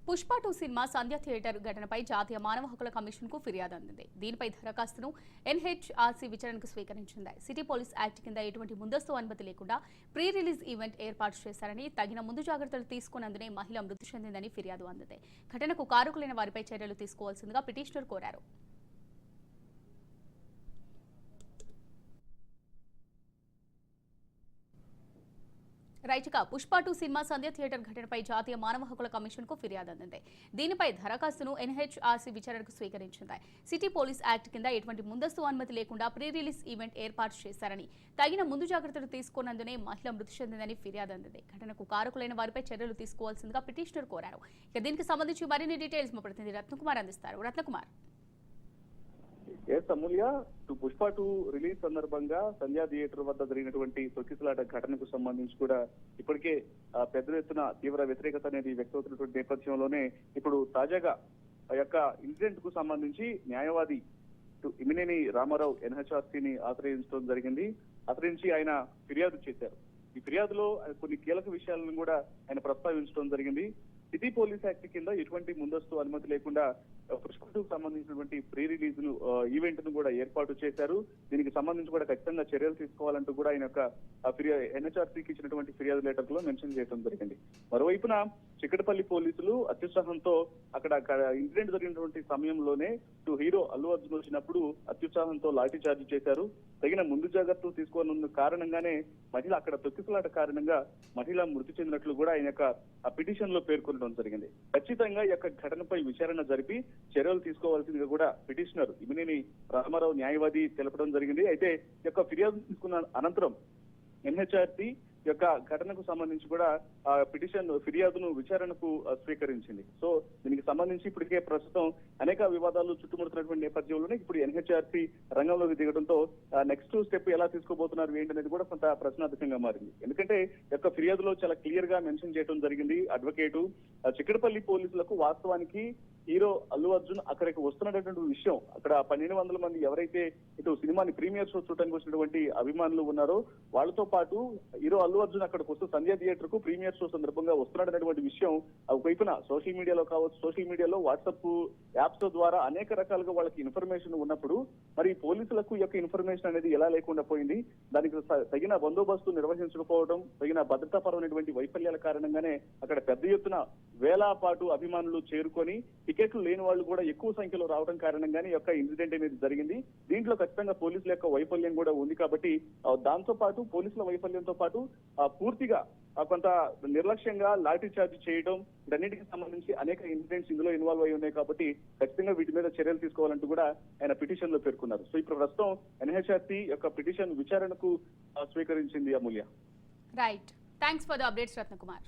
Pushpa 2 cinema సంధ్య theatre ఘటనపై జాతీయ మానవ హక్కుల కమిషన్ కు ఫిర్యాదు అందింది. దీనిపై దరఖాస్తును ఎన్హెచ్ఆర్సీ విచారణకు స్వీకరించింది. సిటీ పోలీస్ యాక్ట్ కింద ఎటువంటి ముందస్తు అనుమతి లేకుండా ప్రీ రిలీజ్ ఈవెంట్ ఏర్పాటు చేశారని, తగిన ముందు జాగ్రత్తలు తీసుకున్నందునే మహిళ మృతి చెందిందని ఫిర్యాదు అందింది. ఘటనకు కారకులైన వారిపై చర్యలు తీసుకోవాల్సిందిగా పిటిషనర్ కోరారు. రైట్గా పుష్ప 2 సినిమా సంధ్య థియేటర్ ఘటనపై జాతీయ మానవ హక్కుల కమిషన్ కు ఫిర్యాదు అందింది. దీనిపై దరఖాస్తును ఎన్హెచ్ఆర్సీ విచారణకు స్వీకరించింది. సిటీ పోలీస్ యాక్ట్ కింద ఎటువంటి ముందస్తు అనుమతి లేకుండా ప్రీ రిలీజ్ ఈవెంట్ ఏర్పాటు చేశారని, తగిన ముందు జాగ్రత్తలు తీసుకున్నందునే మహిళ మృతి చెందిందని ఫిర్యాదు అందింది. ఘటనకు కారకులైన వారిపై చర్యలు తీసుకోవాల్సిందిగా పిటిషనర్ కోరారు. ఇక దీనికి సంబంధించి మరిన్ని డీటెయిల్స్ మా ప్రతినిధి రత్నకుమార్ అందిస్తారు. రత్నకుమార్. అమూల్య, పుష్ప 2 రిలీజ్ సందర్భంగా సంధ్యా థియేటర్ వద్ద జరిగినటువంటి తొక్కిసలాట ఘటనకు సంబంధించి కూడా ఇప్పటికే పెద్ద ఎత్తున తీవ్ర వ్యతిరేకత అనేది వ్యక్తమవుతున్నటువంటి నేపథ్యంలోనే ఇప్పుడు తాజాగా ఆ యొక్క ఇన్సిడెంట్ కు సంబంధించి న్యాయవాది ఇమినేని రామారావు ఎన్హెచ్ఆర్సీని ఆశ్రయించడం జరిగింది. ఆశ్రయించి ఆయన ఫిర్యాదు చేశారు. ఈ ఫిర్యాదులో కొన్ని కీలక విషయాలను కూడా ఆయన ప్రస్తావించడం జరిగింది. సిటీ పోలీస్ యాక్ట్ కింద ఎటువంటి ముందస్తు అనుమతి లేకుండా పుష్ప 2 సంబంధించినటువంటి ప్రీ రిలీజ్ ఈవెంట్ ను కూడా ఏర్పాటు చేశారు. దీనికి సంబంధించి కూడా ఖచ్చితంగా చర్యలు తీసుకోవాలంటూ కూడా ఆయన యొక్క ఎన్హెచ్ఆర్సీకి ఇచ్చినటువంటి ఫిర్యాదు లెటర్ లో మెన్షన్ చేయడం జరిగింది. మరోవైపున చిక్కడపల్లి పోలీసులు అత్యుత్సాహంతో అక్కడ ఇన్సిడెంట్ జరిగినటువంటి సమయంలోనే హీరో అల్లు అర్జున్ వచ్చినప్పుడు అత్యుత్సాహంతో లాఠీ చార్జ్ చేశారు. తగిన ముందు జాగ్రత్తలు తీసుకోనున్న కారణంగానే మహిళ అక్కడ తొక్కిసలాట కారణంగా మహిళ మృతి చెందినట్లు కూడా ఆయన యొక్క పిటిషన్ లో పేర్కొనడం జరిగింది. ఖచ్చితంగా ఈ యొక్క ఘటనపై విచారణ జరిపి చర్యలు తీసుకోవాల్సిందిగా కూడా పిటిషనర్ ఇమినేని రామారావు న్యాయవాది తెలపడం జరిగింది. అయితే ఈ యొక్క ఫిర్యాదు తీసుకున్న అనంతరం ఎన్హెచ్ఆర్సీ యొక్క ఘటనకు సంబంధించి కూడా ఫిర్యాదును విచారణకు స్వీకరించింది. సో దీనికి సంబంధించి ఇప్పటికే ప్రస్తుతం అనేక వివాదాలు చుట్టుముడుతున్నటువంటి నేపథ్యంలోనే ఇప్పుడు ఎన్హెచ్ఆర్సీ రంగంలోకి దిగడంతో నెక్స్ట్ స్టెప్ ఎలా తీసుకోబోతున్నారు ఏంటనేది కూడా కొంత ప్రశ్నార్థకంగా మారింది. ఎందుకంటే యొక్క ఫిర్యాదులో చాలా క్లియర్ గా మెన్షన్ చేయడం జరిగింది. అడ్వకేటు చిక్కడపల్లి పోలీసులకు వాస్తవానికి హీరో అల్లు అర్జున్ అక్కడికి వస్తున్నటువంటి విషయం, అక్కడ 1200 మంది ఎవరైతే ఇటు సినిమాని ప్రీమియర్ షో చూడడానికి వచ్చినటువంటి అభిమానులు ఉన్నారో వాళ్ళతో పాటు హీరో అల్లు అర్జున్ అక్కడికి వస్తూ సంధ్యా థియేటర్ కు ప్రీమియర్ షో సందర్భంగా వస్తున్నటువంటి విషయం ఒకవైపున సోషల్ మీడియాలో కావచ్చు, సోషల్ మీడియాలో వాట్సాప్ యాప్స్ ద్వారా అనేక రకాలుగా వాళ్ళకి ఇన్ఫర్మేషన్ ఉన్నప్పుడు మరి పోలీసులకు యొక్క ఇన్ఫర్మేషన్ అనేది ఎలా లేకుండా పోయింది, దానికి తగిన బందోబస్తు నిర్వహించకపోవడం, తగిన భద్రతాపరమైనటువంటి వైఫల్యాల కారణంగానే అక్కడ పెద్ద ఎత్తున వేల పాటు అభిమానులు చేరుకొని టికెట్లు లేని వాళ్ళు కూడా ఎక్కువ సంఖ్యలో రావడం కారణంగానే యొక్క ఇన్సిడెంట్ అనేది జరిగింది. దీంట్లో ఖచ్చితంగా పోలీసుల యొక్క వైఫల్యం కూడా ఉంది. కాబట్టి దాంతో పాటు పోలీసుల వైఫల్యంతో పాటు పూర్తిగా కొంత నిర్లక్ష్యంగా లాఠీ చార్జ్ చేయడం, వీటన్నిటికి సంబంధించి అనేక ఇన్సిడెంట్స్ ఇందులో ఇన్వాల్వ్ అయి ఉన్నాయి. కాబట్టి ఖచ్చితంగా వీటి మీద చర్యలు తీసుకోవాలంటూ కూడా ఆయన పిటిషన్ లో పేర్కొన్నారు. సో ఇప్పుడు ప్రస్తుతం ఎన్హెచ్ఆర్సీ యొక్క పిటిషన్ విచారణకు స్వీకరించింది. Amulya. Right, thanks for the updates Ratnakumar.